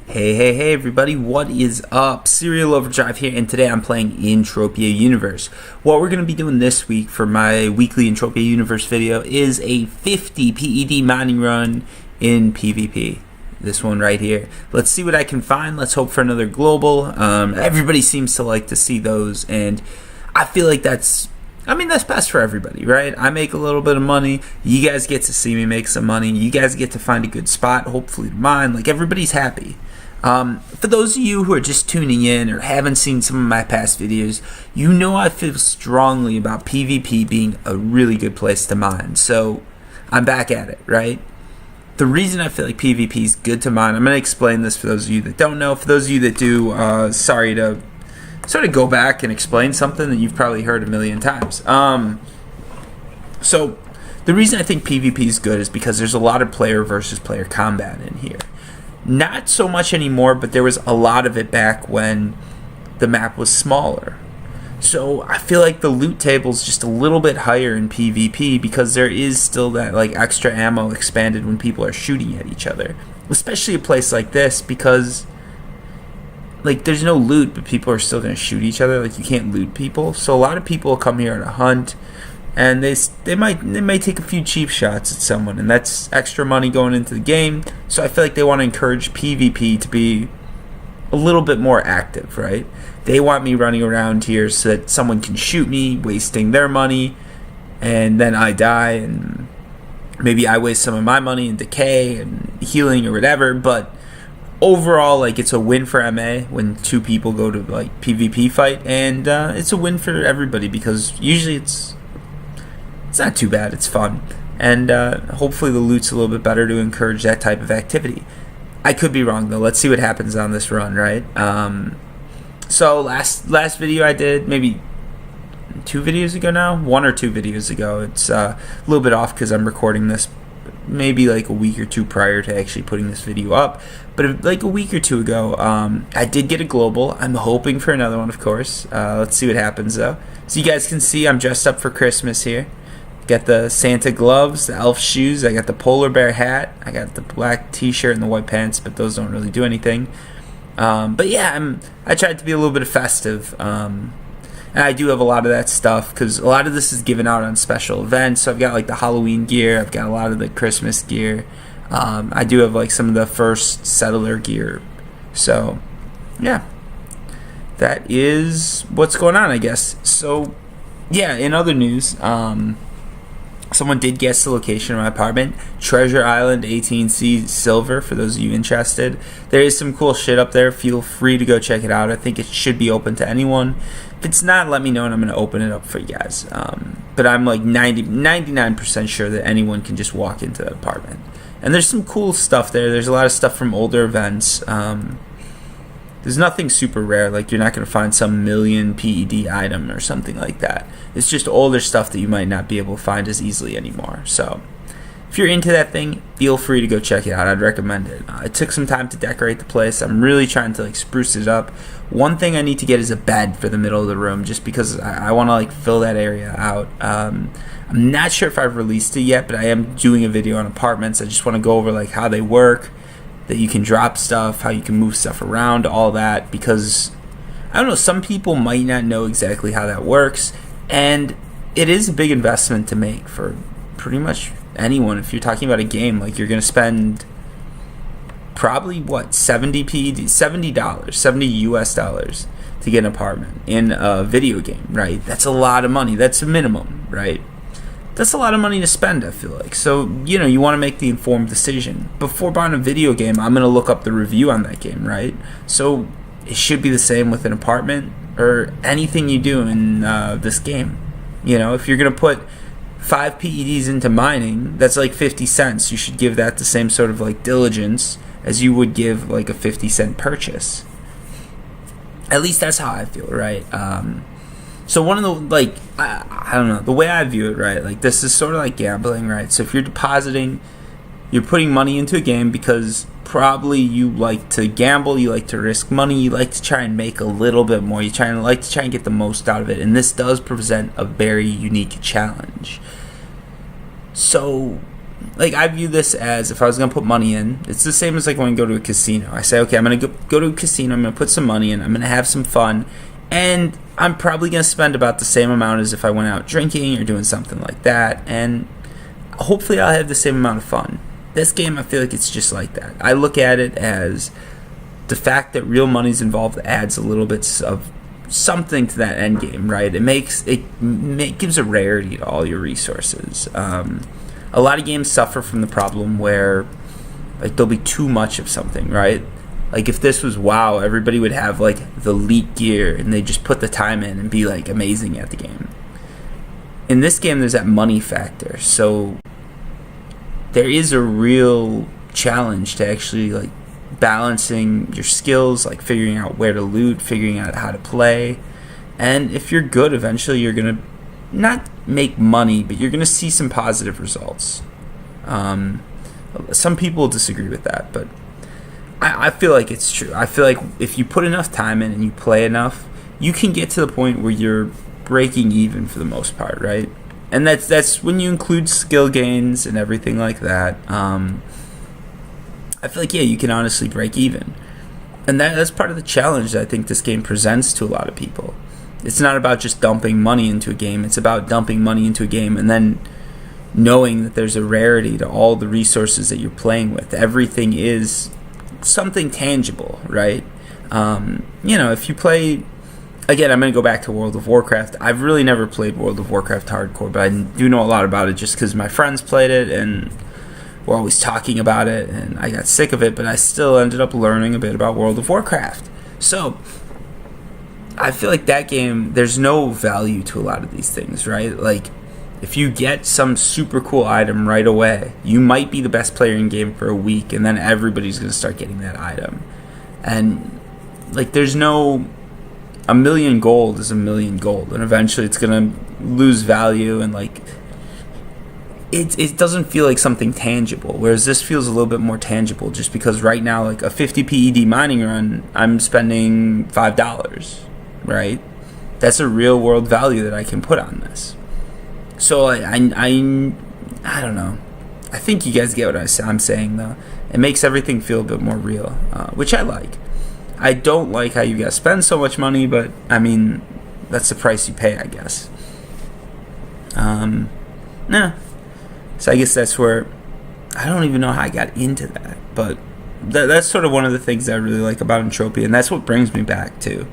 Hey everybody, what is up? Serial Overdrive here, and today I'm playing Entropia Universe. What we're going to be doing this week for my weekly Entropia Universe video is a 50 PED mining run in PvP. This one right here. Let's see what I can find. Let's hope for another global. Everybody seems to like to see those, and I feel like that's best for everybody, right? I make a little bit of money. You guys get to see me make some money. You guys get to find a good spot, hopefully to mine. Like, everybody's happy. For those of you who are just tuning in or haven't seen some of my past videos, you know I feel strongly about PvP being a really good place to mine. So I'm back at it, right? The reason I feel like PvP is good to mine, I'm going to explain this for those of you that don't know. For those of you that do, sorry to sort of go back and explain something that you've probably heard a million times. So the reason I think PvP is good is because there's a lot of player versus player combat in here. Not so much anymore, but there was a lot of it back when the map was smaller. So I feel like the loot table is just a little bit higher in PvP because there is still that like extra ammo expanded when people are shooting at each other. Especially a place like this because like there's no loot, but people are still going to shoot each other. Like, you can't loot people. So a lot of people come here on a hunt, and they might take a few cheap shots at someone, and that's extra money going into the game. So I feel like they want to encourage PvP to be a little bit more active, right? They want me running around here so that someone can shoot me, wasting their money, and then I die, and maybe I waste some of my money in decay and healing or whatever. But overall, like, it's a win for MA when two people go to like PvP fight, and it's a win for everybody because usually it's not too bad. It's fun, and hopefully the loot's a little bit better to encourage that type of activity. I could be wrong though. Let's see what happens on this run, right? So last video I did, maybe 2 videos ago now, 1 or 2 videos ago. It's a little bit off because I'm recording this maybe like a week or 2 prior to actually putting this video up. But like a week or 2 ago, I did get a global. I'm hoping for another one, of course. Let's see what happens though. So you guys can see I'm dressed up for Christmas here. Got the Santa gloves, the elf shoes, I got the polar bear hat, I got the black t-shirt and the white pants, but those don't really do anything. But yeah, I tried to be a little bit festive, and I do have a lot of that stuff because a lot of this is given out on special events. So I've got like the Halloween gear, I've got a lot of the Christmas gear, I do have like some of the first settler gear. So yeah, that is what's going on, I guess. So yeah, in other news, someone did guess the location of my apartment. Treasure Island 18C Silver, for those of you interested. There is some cool shit up there. Feel free to go check it out. I think it should be open to anyone. If it's not, let me know and I'm going to open it up for you guys. But I'm like 99% sure that anyone can just walk into that apartment. And there's some cool stuff there. There's a lot of stuff from older events. There's nothing super rare, like you're not going to find some million PED item or something like that. It's just older stuff that you might not be able to find as easily anymore. So if you're into that thing, feel free to go check it out. I'd recommend it. It took some time to decorate the place. I'm really trying to like spruce it up. One thing I need to get is a bed for the middle of the room, just because I want to like fill that area out. I'm not sure if I've released it yet, but I am doing a video on apartments. I just want to go over like how they work, that you can drop stuff, how you can move stuff around, all that, because I don't know, some people might not know exactly how that works, and it is a big investment to make for pretty much anyone. If you're talking about a game, like, you're going to spend probably what, $70 US dollars to get an apartment in a video game, right? That's a lot of money. That's a minimum, right? That's a lot of money to spend, I feel like. So, you know, you want to make the informed decision. Before buying a video game, I'm going to look up the review on that game, right? So it should be the same with an apartment or anything you do in this game. You know, if you're going to put 5 PEDs into mining, that's like 50 cents. You should give that the same sort of like diligence as you would give like a 50-cent purchase. At least that's how I feel, right? So one of the, like, I don't know, the way I view it, right, like, this is sort of like gambling, right? So if you're depositing, you're putting money into a game because probably you like to gamble, you like to risk money, you like to try and make a little bit more, you like to try and get the most out of it, and this does present a very unique challenge. So like, I view this as, if I was going to put money in, it's the same as like when I go to a casino. I say, okay, I'm going to go to a casino, I'm going to put some money in, I'm going to have some fun, and I'm probably going to spend about the same amount as if I went out drinking or doing something like that, and hopefully I'll have the same amount of fun. This game, I feel like it's just like that. I look at it as the fact that real money's involved adds a little bit of something to that end game, right? It gives a rarity to all your resources. A lot of games suffer from the problem where, like, there'll be too much of something, right? Like, if this was WoW, everybody would have like the elite gear and they just put the time in and be like amazing at the game. In this game, there's that money factor, so there is a real challenge to actually like balancing your skills, like figuring out where to loot, figuring out how to play. And if you're good, eventually you're gonna not make money, but you're gonna see some positive results. Some people disagree with that, but I feel like it's true. I feel like if you put enough time in and you play enough, you can get to the point where you're breaking even for the most part, right? And that's when you include skill gains and everything like that. I feel like, yeah, you can honestly break even. And that's part of the challenge that I think this game presents to a lot of people. It's not about just dumping money into a game. It's about dumping money into a game and then knowing that there's a rarity to all the resources that you're playing with. Everything is something tangible, right? If you play... Again, I'm going to go back to World of Warcraft. I've really never played World of Warcraft hardcore, but I do know a lot about it just because my friends played it and we're always talking about it, and I got sick of it, but I still ended up learning a bit about World of Warcraft. So, I feel like that game, there's no value to a lot of these things, right? Like, if you get some super cool item right away, you might be the best player in game for a week, and then everybody's going to start getting that item. And, like, there's no... A million gold is a million gold, and eventually it's going to lose value, and, like, it doesn't feel like something tangible, whereas this feels a little bit more tangible just because right now, like, a 50 PED mining run, I'm spending $5, right? That's a real world value that I can put on this. So I don't know. I think you guys get what I'm saying, though. It makes everything feel a bit more real, which I like. I don't like how you guys spend so much money, but, I mean, that's the price you pay, I guess. So I guess that's where... I don't even know how I got into that, but that's sort of one of the things that I really like about Entropia, and that's what brings me back to.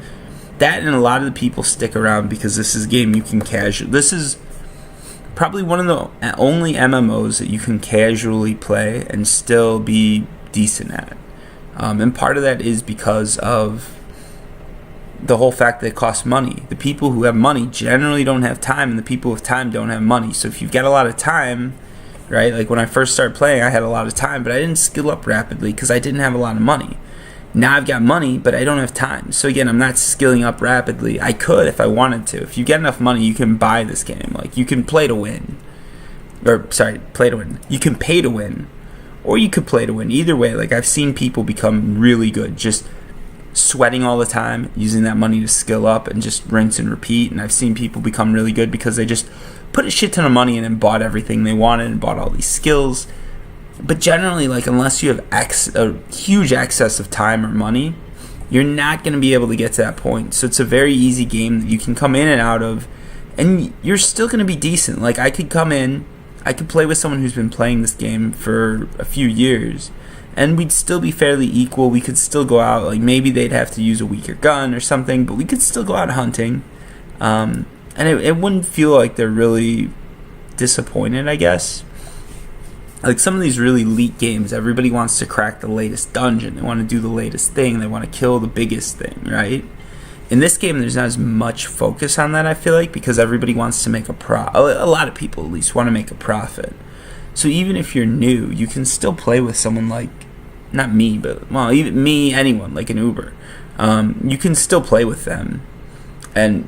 That, and a lot of the people stick around because this is a game you can casually... This is probably one of the only MMOs that you can casually play and still be decent at. And part of that is because of the whole fact that it costs money. The people who have money generally don't have time, and the people with time don't have money. So if you've got a lot of time, right? Like when I first started playing, I had a lot of time, but I didn't skill up rapidly because I didn't have a lot of money. Now I've got money, but I don't have time. So again, I'm not skilling up rapidly. I could if I wanted to. If you get enough money, you can buy this game. Like, you can play to win. Play to win. You can pay to win. Or you could play to win. Either way, like, I've seen people become really good just sweating all the time, using that money to skill up and just rinse and repeat. And I've seen people become really good because they just put a shit ton of money in and bought everything they wanted and bought all these skills. But generally, like, unless you have a huge excess of time or money, you're not going to be able to get to that point. So it's a very easy game that you can come in and out of, and you're still going to be decent. Like, I could come in, I could play with someone who's been playing this game for a few years, and we'd still be fairly equal. We could still go out, like, maybe they'd have to use a weaker gun or something, but we could still go out hunting. And it wouldn't feel like they're really disappointed, I guess. Like, some of these really elite games, everybody wants to crack the latest dungeon. They want to do the latest thing. They want to kill the biggest thing, right? In this game, there's not as much focus on that, I feel like, because everybody wants to make a lot of people, at least, want to make a profit. So even if you're new, you can still play with someone like, not me, but, well, even me, anyone, like an Uber. You can still play with them. And,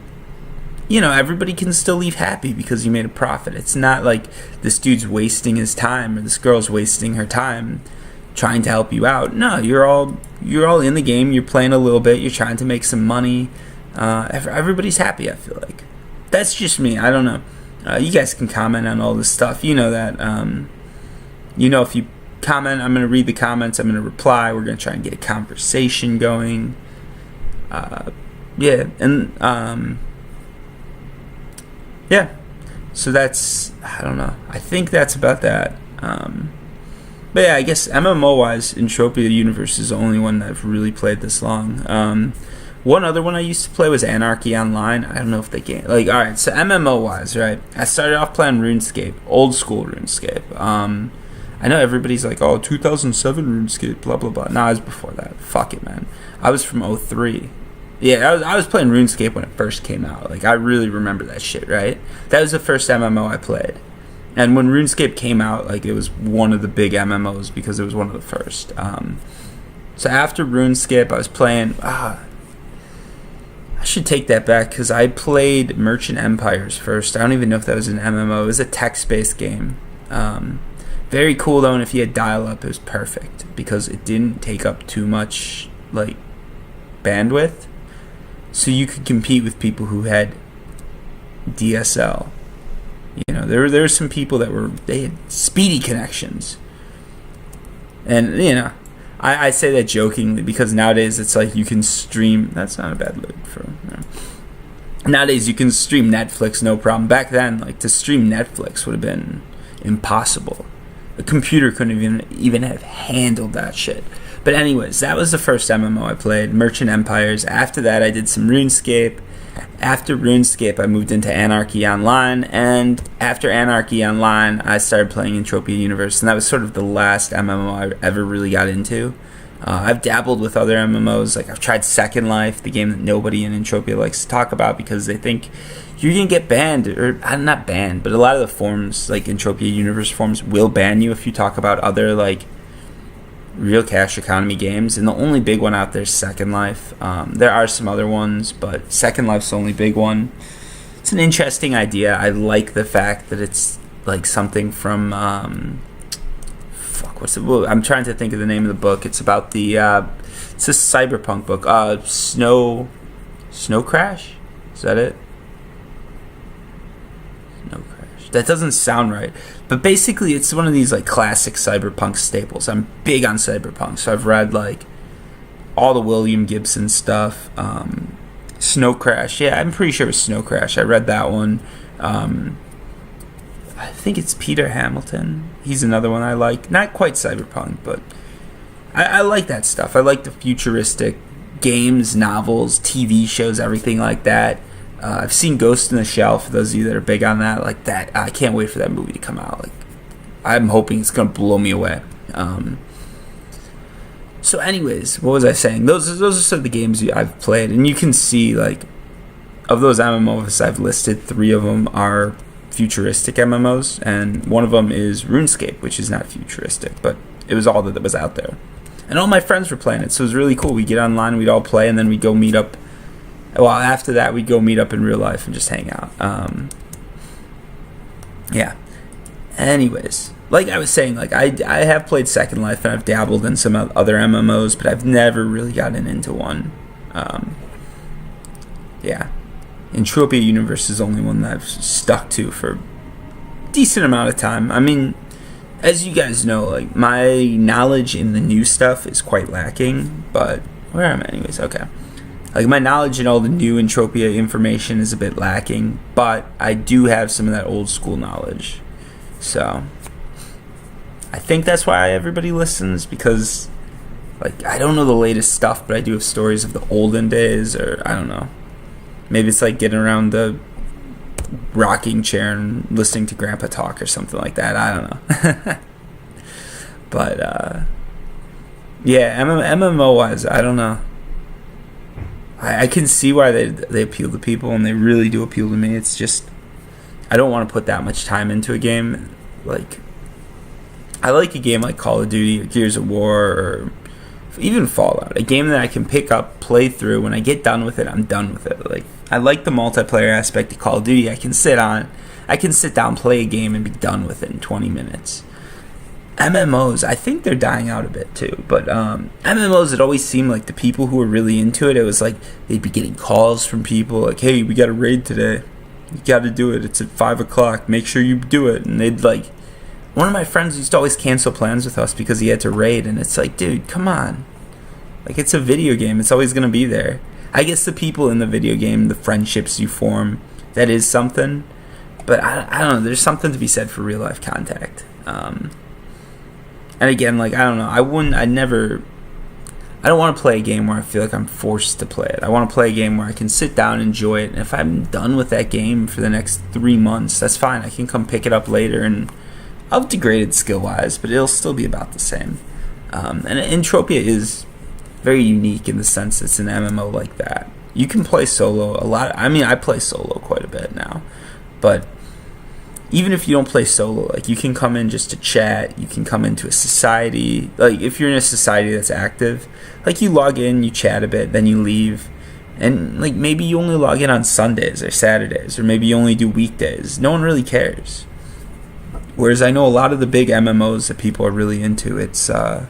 you know, everybody can still leave happy because you made a profit. It's not like this dude's wasting his time or this girl's wasting her time trying to help you out. No, you're all in the game. You're playing a little bit. You're trying to make some money. Everybody's happy, I feel like. That's just me. I don't know. You guys can comment on all this stuff. You know that. if you comment, I'm going to read the comments, I'm going to reply, we're going to try and get a conversation going. Yeah, so that's, I don't know, I think that's about that. But yeah, I guess MMO wise, Entropia Universe is the only one that I've really played this long. One other one I used to play was Anarchy Online. I don't know if they game, like, alright, so MMO wise, right, I started off playing RuneScape, old school RuneScape. I know everybody's like, oh, 2007 RuneScape, blah blah blah. No, I was before that. Fuck it, man. I was from 03. Yeah, I was playing RuneScape when it first came out. Like, I really remember that shit, right? That was the first MMO I played. And when RuneScape came out, like, it was one of the big MMOs because it was one of the first. So after RuneScape, I was playing... I should take that back because I played Merchant Empires first. I don't even know if that was an MMO. It was a text-based game. Very cool, though, and if you had dial-up, it was perfect because it didn't take up too much, like, bandwidth. So you could compete with people who had DSL. There were some people they had speedy connections. And, I say that jokingly because nowadays it's like you can stream. That's not a bad loop for. Nowadays you can stream Netflix, no problem. Back then, like, to stream Netflix would have been impossible. A computer couldn't even have handled that shit. But anyways, that was the first MMO I played, Merchant Empires. After that, I did some RuneScape. After RuneScape, I moved into Anarchy Online. And after Anarchy Online, I started playing Entropia Universe. And that was sort of the last MMO I ever really got into. I've dabbled with other MMOs. Like, I've tried Second Life, the game that nobody in Entropia likes to talk about because they think you're going to get banned. Or, not banned, but a lot of the forums, like Entropia Universe forums, will ban you if you talk about other, like, real cash economy games, and the only big one out there is Second Life. There are some other ones, but Second Life's the only big one. It's an interesting idea. I like the fact that it's like something from I'm trying to think of the name of the book. It's about the it's a cyberpunk book. Snow Crash? Is that it? Snow Crash. That doesn't sound right. But basically, it's one of these, like, classic cyberpunk staples. I'm big on cyberpunk, so I've read, like, all the William Gibson stuff. Snow Crash. Yeah, I'm pretty sure it was Snow Crash. I read that one. I think it's Peter Hamilton. He's another one I like. Not quite cyberpunk, but I like that stuff. I like the futuristic games, novels, TV shows, everything like that. I've seen Ghost in the Shell, for those of you that are big on that. Like, that, I can't wait for that movie to come out. Like, I'm hoping it's going to blow me away. So anyways, what was I saying? Those are some of the games I've played. And you can see, like, of those MMOs I've listed, 3 of them are futuristic MMOs. And one of them is RuneScape, which is not futuristic. But it was all that was out there. And all my friends were playing it, so it was really cool. We'd get online, we'd all play, and then we'd go meet up. Well, after that, we'd go meet up in real life and just hang out. Yeah. Anyways, like I was saying, like, I have played Second Life and I've dabbled in some other MMOs, but I've never really gotten into one. Yeah. Entropia Universe is the only one that I've stuck to for a decent amount of time. I mean, as you guys know, like, my knowledge in the new stuff is quite lacking, but where am I anyways? Okay. Like, my knowledge in all the new Entropia information is a bit lacking, but I do have some of that old school knowledge. So, I think that's why everybody listens, because, like, I don't know the latest stuff, but I do have stories of the olden days, or I don't know. Maybe it's like getting around the rocking chair and listening to Grandpa talk or something like that. I don't know. But, yeah, MMO-wise, I don't know. I can see why they appeal to people, and they really do appeal to me. It's just, I don't want to put that much time into a game. Like, I like a game like Call of Duty or Gears of War or even Fallout. A game that I can pick up, play through. When I get done with it, I'm done with it. Like, I like the multiplayer aspect of Call of Duty. I can sit down, play a game, and be done with it in 20 minutes. MMOs, I think they're dying out a bit too, but MMOs, it always seemed like the people who were really into it, it was like they'd be getting calls from people like, hey, we got a raid today, you got to do it, it's at 5 o'clock, make sure you do it, and they'd like one of my friends used to always cancel plans with us because he had to raid, and it's like, dude, come on. Like, it's a video game. It's always going to be there. I guess the people in the video game, the friendships you form, that is something. But I don't know. There's something to be said for real life contact. And again, like, I don't know. I don't want to play a game where I feel like I'm forced to play it. I want to play a game where I can sit down and enjoy it. And if I'm done with that game for the next 3 months, that's fine. I can come pick it up later, and I'll have degraded skill-wise, but it'll still be about the same. And Entropia is very unique in the sense it's an MMO like that. You can play solo a lot. I mean, I play solo quite a bit now. But even if you don't play solo, like, you can come in just to chat. You can come into a society. Like, if you're in a society that's active, like, you log in, you chat a bit, then you leave. And, like, maybe you only log in on Sundays or Saturdays, or maybe you only do weekdays. No one really cares. Whereas I know a lot of the big MMOs that people are really into, it's, like,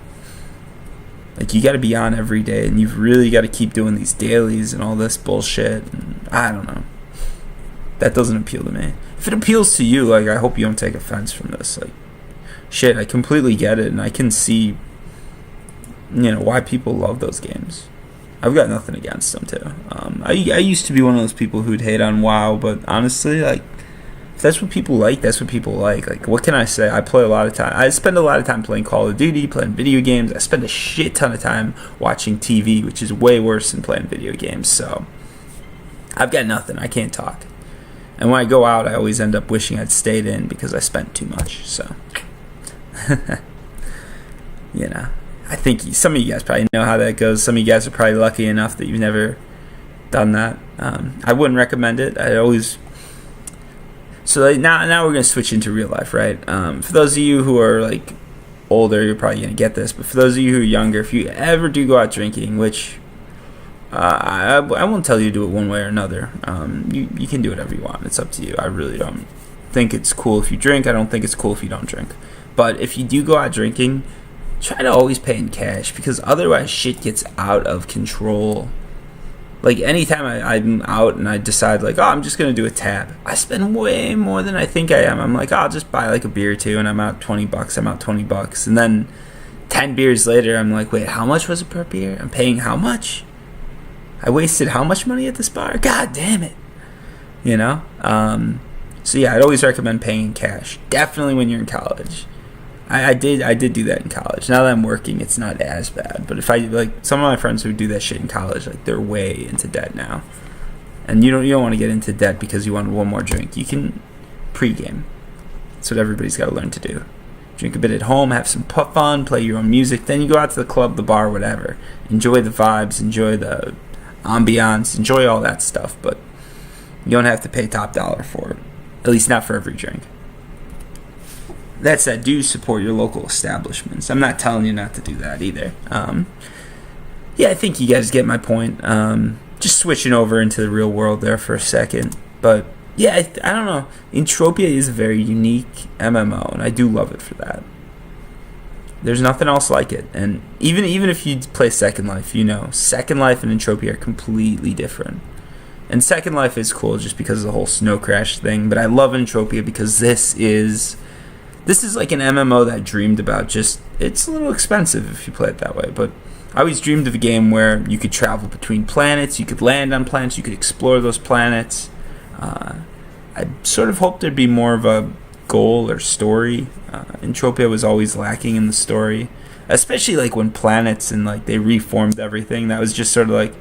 you got to be on every day, and you've really got to keep doing these dailies and all this bullshit. And I don't know. That doesn't appeal to me. If it appeals to you, like, I hope you don't take offense from this. Like, shit, I completely get it, and I can see, why people love those games. I've got nothing against them, too. I used to be one of those people who'd hate on WoW, but honestly, like, if that's what people like, that's what people like. Like, what can I say? I play a lot of time. I spend a lot of time playing Call of Duty, playing video games. I spend a shit ton of time watching TV, which is way worse than playing video games. So, I've got nothing. I can't talk. And when I go out, I always end up wishing I'd stayed in because I spent too much. So, I think some of you guys probably know how that goes. Some of you guys are probably lucky enough that you've never done that. I wouldn't recommend it. So now we're going to switch into real life, right? For those of you who are, like, older, you're probably going to get this. But for those of you who are younger, if you ever do go out drinking, which I won't tell you to do it one way or another. You can do whatever you want. It's up to you. I really don't think it's cool if you drink. I don't think it's cool if you don't drink. But if you do go out drinking, try to always pay in cash, because otherwise shit gets out of control. Like, anytime I'm out and I decide, like, I'm just going to do a tab, I spend way more than I think I am. I'm like, I'll just buy, like, a beer or two, and I'm out $20. And then 10 beers later, I'm like, wait, how much was it per beer? I'm paying how much? I wasted how much money at this bar? God damn it. So, yeah, I'd always recommend paying in cash. Definitely when you're in college. I did do that in college. Now that I'm working, it's not as bad. But if some of my friends who do that shit in college, like, they're way into debt now. And you don't want to get into debt because you want one more drink. You can pregame. That's what everybody's got to learn to do. Drink a bit at home, have some fun, play your own music. Then you go out to the club, the bar, whatever. Enjoy the vibes, enjoy the ambiance, enjoy all that stuff. But you don't have to pay top dollar for it. At least not for every drink. That said, do support your local establishments. I'm not telling you not to do that either. I think you guys get my point. Just switching over into the real world there for a second. But, yeah, I don't know. Entropia is a very unique MMO, and I do love it for that. There's nothing else like it. And even if you play Second Life, Second Life and Entropia are completely different. And Second Life is cool just because of the whole snow crash thing. But I love Entropia because this is like an MMO that I dreamed about. Just, it's a little expensive if you play it that way, but I always dreamed of a game where you could travel between planets, you could land on planets, you could explore those planets. I sort of hoped there'd be more of a goal or story. Entropia was always lacking in the story, especially like when planets and like they reformed everything. That was just sort of like,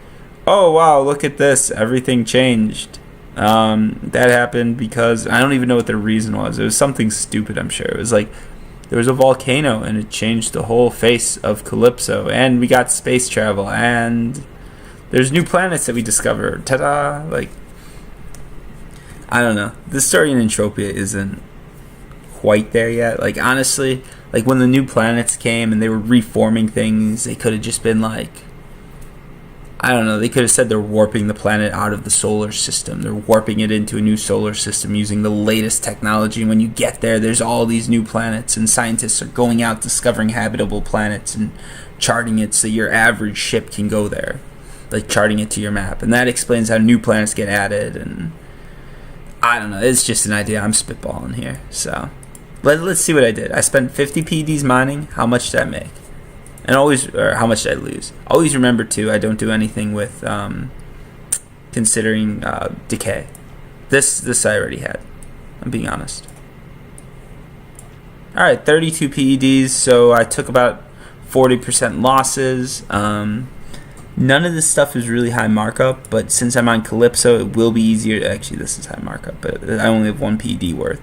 oh wow, look at this, everything changed. That happened because I don't even know what the reason was. It was something stupid, I'm sure. It was like there was a volcano and it changed the whole face of Calypso, and we got space travel, and there's new planets that we discovered. Ta-da! Like, I don't know. The story in Entropia isn't quite there yet. Like, honestly, like when the new planets came and they were reforming things, they could have just been like, I don't know, they could have said they're warping the planet out of the solar system. They're warping it into a new solar system using the latest technology. And when you get there, there's all these new planets, and scientists are going out discovering habitable planets and charting it so your average ship can go there. Like, charting it to your map. And that explains how new planets get added. And I don't know, it's just an idea. I'm spitballing here. So Let's see what I did. I spent 50 PEDs mining. How much did I make? And always, or how much did I lose? Always remember too, I don't do anything with considering decay. This I already had. I'm being honest. All right, 32 PEDs. So I took about 40% losses. None of this stuff is really high markup, but since I'm on Calypso, it will be easier. Actually, this is high markup, but I only have 1 PED worth.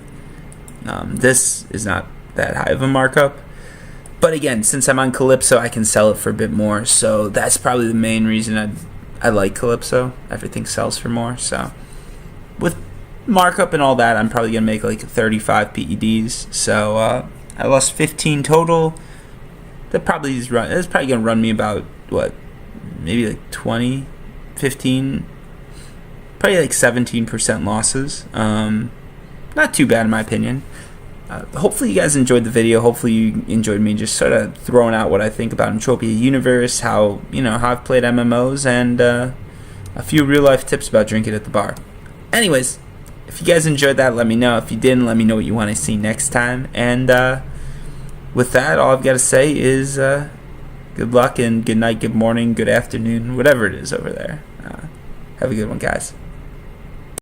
This is not that high of a markup. But again, since I'm on Calypso, I can sell it for a bit more. So that's probably the main reason I like Calypso. Everything sells for more. So with markup and all that, I'm probably going to make like 35 PEDs. So I lost 15 total. That's probably going to run me about, what, maybe like 20, 15, probably like 17% losses. Not too bad in my opinion. Hopefully you guys enjoyed the video. Hopefully you enjoyed me just sort of throwing out what I think about Entropia Universe, how I've played MMOs, and a few real life tips about drinking at the bar. Anyways, if you guys enjoyed that, let me know. If you didn't, let me know what you want to see next time. And with that, all I've got to say is good luck and good night, good morning, good afternoon, whatever it is over there. Have a good one, guys.